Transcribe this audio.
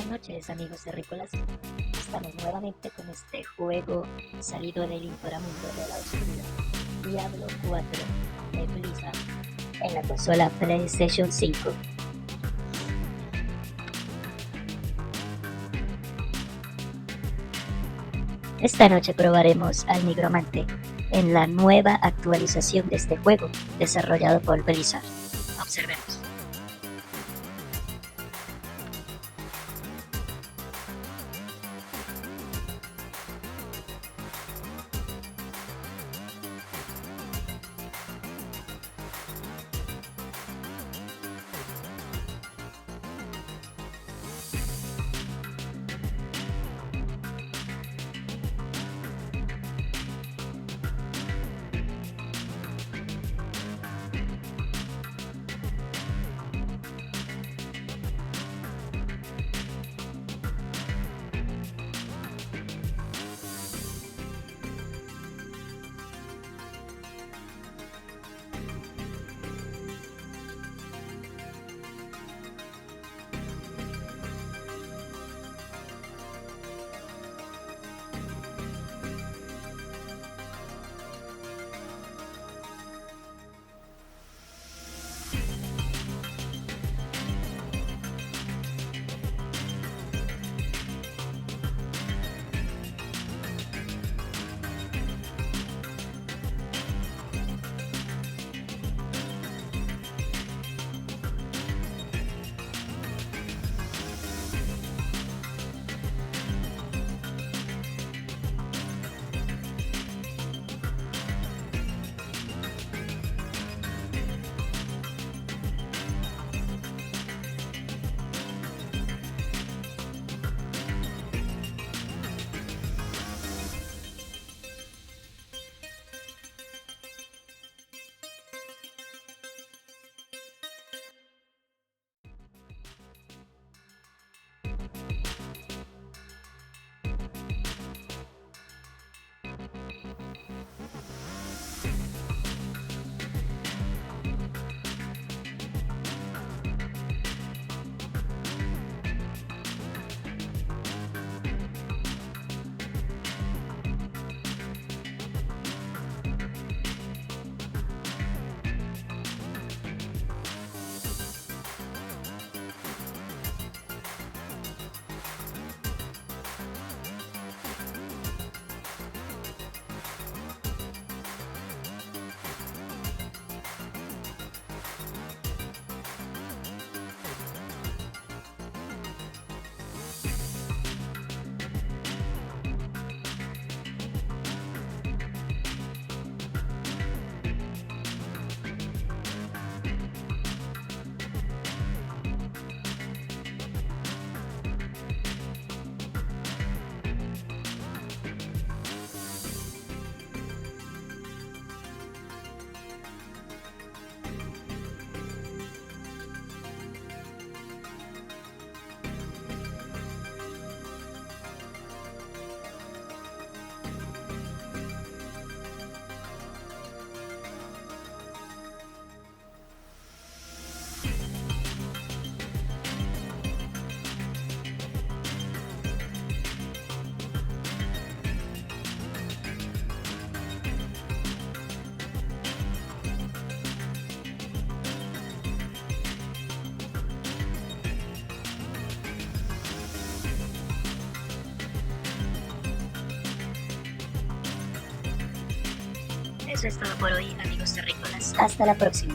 Buenas noches, amigos terrícolas. Estamos nuevamente con este juego salido del inframundo de la oscuridad, Diablo 4 de Blizzard, en la consola PlayStation 5. Esta noche probaremos al Nigromante en la nueva actualización de este juego desarrollado por Blizzard. Observemos. Eso es todo por hoy, amigos terrícolas. Hasta la próxima.